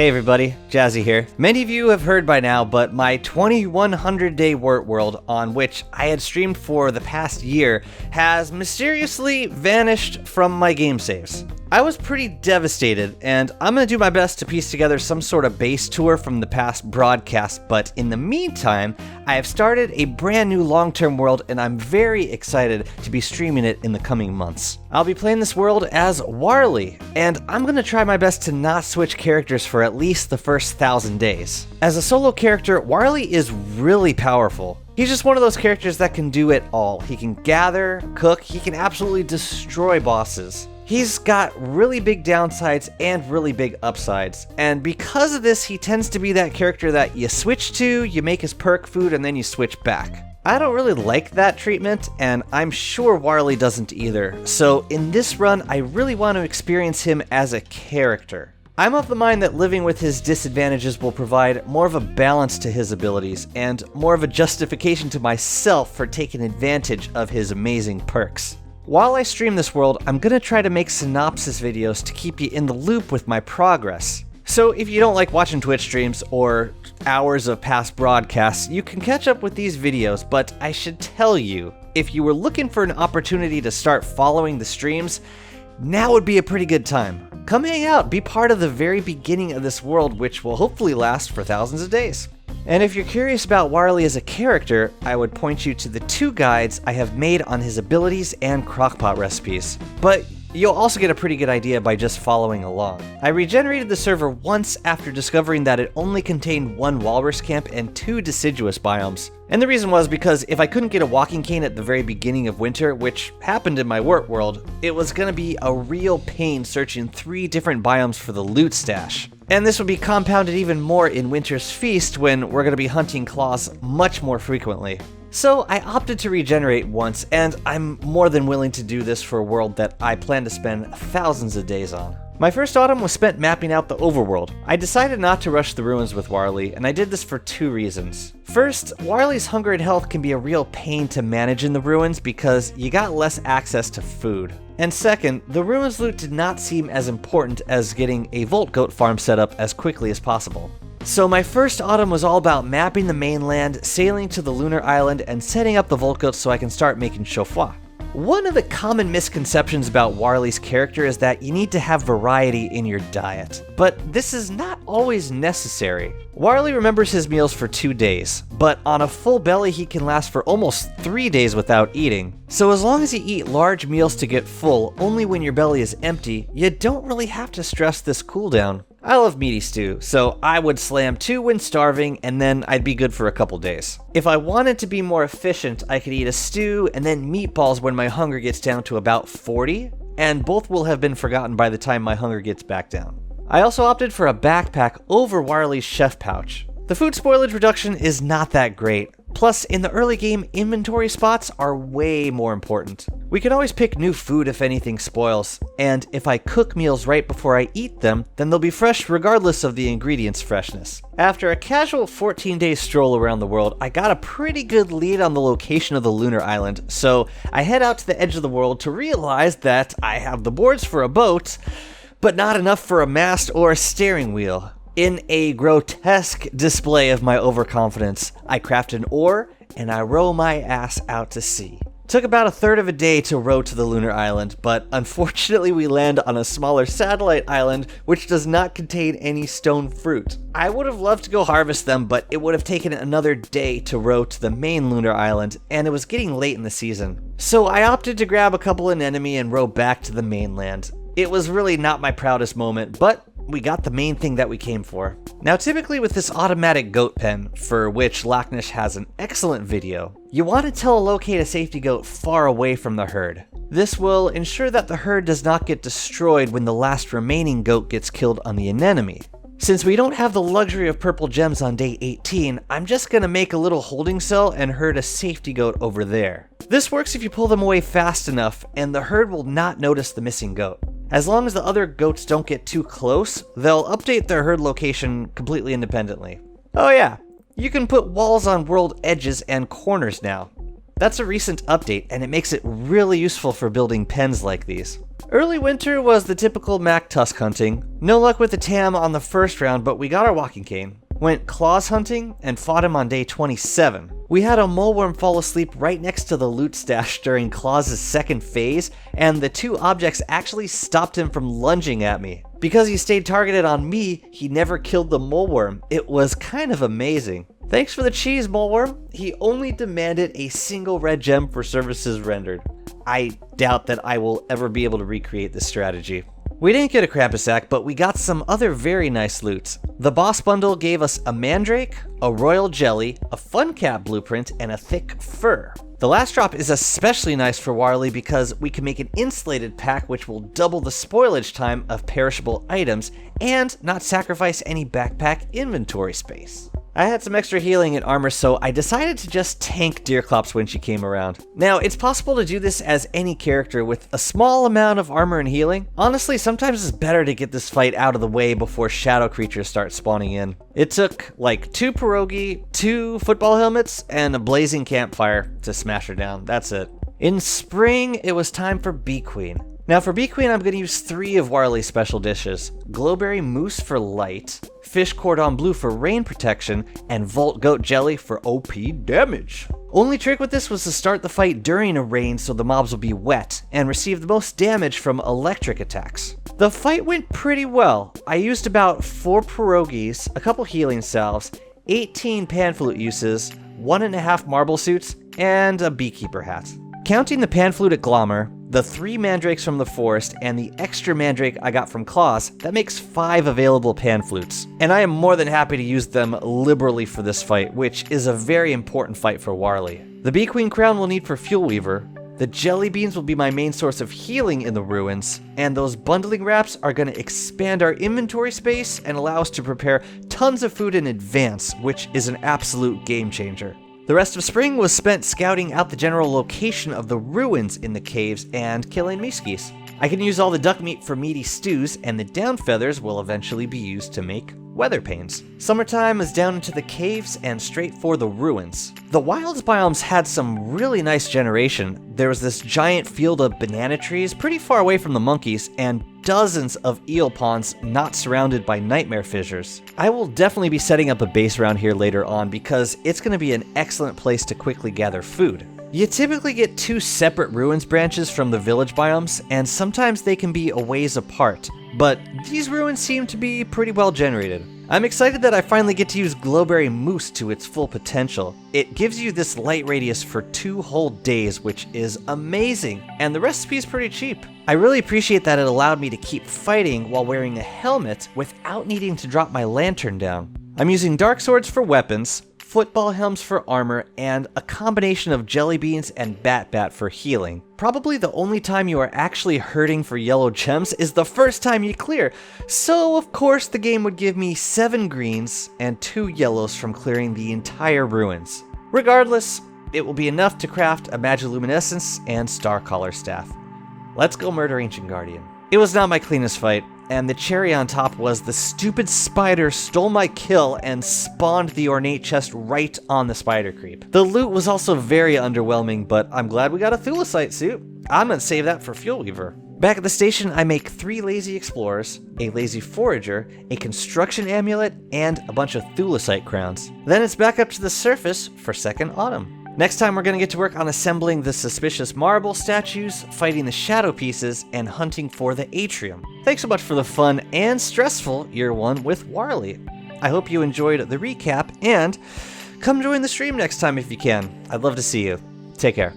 Hey everybody, Jazzy here. Many of you have heard by now, but my 2100-day wart world, on which I had streamed for the past year, has mysteriously vanished from my game saves. I was pretty devastated, and I'm going to do my best to piece together some sort of base tour from the past broadcast, but in the meantime, I have started a brand new long-term world, and I'm very excited to be streaming it in the coming months. I'll be playing this world as WARLY, and I'm going to try my best to not switch characters for at least the first 1,000 days. As a solo character, WARLY is really powerful. He's just one of those characters that can do it all. He can gather, cook, he can absolutely destroy bosses. He's got really big downsides and really big upsides, and because of this, he tends to be that character that you switch to, you make his perk food, and then you switch back. I don't really like that treatment, and I'm sure WARLY doesn't either, so in this run, I really want to experience him as a character. I'm of the mind that living with his disadvantages will provide more of a balance to his abilities, and more of a justification to myself for taking advantage of his amazing perks. While I stream this world, I'm going to try to make synopsis videos to keep you in the loop with my progress. So if you don't like watching Twitch streams or hours of past broadcasts, you can catch up with these videos, but I should tell you, if you were looking for an opportunity to start following the streams, now would be a pretty good time. Come hang out, be part of the very beginning of this world, which will hopefully last for thousands of days. And if you're curious about WARLY as a character, I would point you to the 2 guides I have made on his abilities and crockpot recipes. But you'll also get a pretty good idea by just following along. I regenerated the server once after discovering that it only contained 1 walrus camp and 2 deciduous biomes. And the reason was because if I couldn't get a walking cane at the very beginning of winter, which happened in my wart world, it was going to be a real pain searching 3 different biomes for the loot stash. And this would be compounded even more in Winter's Feast when we're going to be hunting Klaus much more frequently. So I opted to regenerate once, and I'm more than willing to do this for a world that I plan to spend thousands of days on. My first autumn was spent mapping out the overworld. I decided not to rush the ruins with WARLY, and I did this for 2 reasons. First, WARLY's hunger and health can be a real pain to manage in the ruins because you got less access to food. And second, the ruins loot did not seem as important as getting a Volt Goat farm set up as quickly as possible. So my first autumn was all about mapping the mainland, sailing to the Lunar Island, and setting up the Volt Goats so I can start making chauffois. One of the common misconceptions about WARLY's character is that you need to have variety in your diet, but this is not always necessary. WARLY remembers his meals for 2 days, but on a full belly he can last for almost 3 days without eating. So as long as you eat large meals to get full only when your belly is empty, you don't really have to stress this cooldown. I love meaty stew, so I would slam 2 when starving, and then I'd be good for a couple days. If I wanted to be more efficient, I could eat a stew and then meatballs when my hunger gets down to about 40, and both will have been forgotten by the time my hunger gets back down. I also opted for a backpack over WARLY's chef pouch. The food spoilage reduction is not that great. Plus, in the early game, inventory spots are way more important. We can always pick new food if anything spoils, and if I cook meals right before I eat them, then they'll be fresh regardless of the ingredients' freshness. After a casual 14-day stroll around the world, I got a pretty good lead on the location of the Lunar Island, so I head out to the edge of the world to realize that I have the boards for a boat, but not enough for a mast or a steering wheel. In a grotesque display of my overconfidence, I craft an oar and I row my ass out to sea. Took about a third of a day to row to the Lunar Island, but unfortunately we land on a smaller satellite island which does not contain any stone fruit. I would have loved to go harvest them, but it would have taken another day to row to the main Lunar Island, and it was getting late in the season. So I opted to grab a couple anemone and row back to the mainland. It was really not my proudest moment, but we got the main thing that we came for. Now typically with this automatic goat pen, for which Lochnish has an excellent video, you want to telelocate a safety goat far away from the herd. This will ensure that the herd does not get destroyed when the last remaining goat gets killed on the anemone. Since we don't have the luxury of purple gems on day 18, I'm just gonna make a little holding cell and herd a safety goat over there. This works if you pull them away fast enough, and the herd will not notice the missing goat. As long as the other goats don't get too close, they'll update their herd location completely independently. Oh yeah, you can put walls on world edges and corners now. That's a recent update, and it makes it really useful for building pens like these. Early winter was the typical Mac tusk hunting. No luck with the tam on the first round, but we got our walking cane. Went Klaus hunting and fought him on day 27. We had a moleworm fall asleep right next to the loot stash during Klaus's second phase, and the two objects actually stopped him from lunging at me. Because he stayed targeted on me, he never killed the moleworm. It was kind of amazing. Thanks for the cheese, moleworm. He only demanded a single red gem for services rendered. I doubt that I will ever be able to recreate this strategy. We didn't get a Krampus sack, but we got some other very nice loot. The boss bundle gave us a mandrake, a royal jelly, a fun cat blueprint, and a thick fur. The last drop is especially nice for WARLY because we can make an insulated pack which will double the spoilage time of perishable items and not sacrifice any backpack inventory space. I had some extra healing and armor, so I decided to just tank Deerclops when she came around. Now, it's possible to do this as any character with a small amount of armor and healing. Honestly, sometimes it's better to get this fight out of the way before shadow creatures start spawning in. It took like 2 pierogi, 2 football helmets, and a blazing campfire to smash her down. That's it. In spring, it was time for Beequeen. Now for Beequeen, I'm going to use 3 of WARLY's special dishes. Glowberry mousse for light, fish cordon bleu for rain protection, and Volt goat jelly for OP damage. Only trick with this was to start the fight during a rain so the mobs will be wet, and receive the most damage from electric attacks. The fight went pretty well. I used about 4 pierogis, a couple healing salves, 18 pan flute uses, 1.5 marble suits, and a beekeeper hat. Counting the pan flute at Glommer, the 3 mandrakes from the forest, and the extra mandrake I got from Klaus, that makes 5 available pan flutes. And I am more than happy to use them liberally for this fight, which is a very important fight for WARLY. The Beequeen crown we'll need for Fuel Weaver, the jelly beans will be my main source of healing in the ruins, and those bundling wraps are going to expand our inventory space and allow us to prepare tons of food in advance, which is an absolute game changer. The rest of spring was spent scouting out the general location of the ruins in the caves and killing Miskis. I can use all the duck meat for meaty stews, and the down feathers will eventually be used to make weather panes. Summertime is down into the caves and straight for the ruins. The wilds biomes had some really nice generation. There was this giant field of banana trees pretty far away from the monkeys, and dozens of eel ponds not surrounded by nightmare fissures. I will definitely be setting up a base around here later on because it's going to be an excellent place to quickly gather food. You typically get 2 separate ruins branches from the village biomes, and sometimes they can be a ways apart, but these ruins seem to be pretty well generated. I'm excited that I finally get to use Glowberry Mousse to its full potential. It gives you this light radius for 2 whole days, which is amazing, and the recipe is pretty cheap. I really appreciate that it allowed me to keep fighting while wearing a helmet without needing to drop my lantern down. I'm using dark swords for weapons, football helms for armor, and a combination of jelly beans and bat for healing. Probably the only time you are actually hurting for yellow gems is the first time you clear, so of course the game would give me 7 greens and 2 yellows from clearing the entire ruins. Regardless, it will be enough to craft a Magiluminescence and Starcaller staff. Let's go murder Ancient Guardian. It was not my cleanest fight, and the cherry on top was the stupid spider stole my kill and spawned the ornate chest right on the spider creep. The loot was also very underwhelming, but I'm glad we got a Thulecite suit. I'm gonna save that for Fuel Weaver. Back at the station, I make 3 lazy explorers, a lazy forager, a construction amulet, and a bunch of Thulecite crowns. Then it's back up to the surface for Second Autumn. Next time we're going to get to work on assembling the suspicious marble statues, fighting the shadow pieces, and hunting for the atrium. Thanks so much for the fun and stressful year 1 with WARLY. I hope you enjoyed the recap, and come join the stream next time if you can. I'd love to see you. Take care.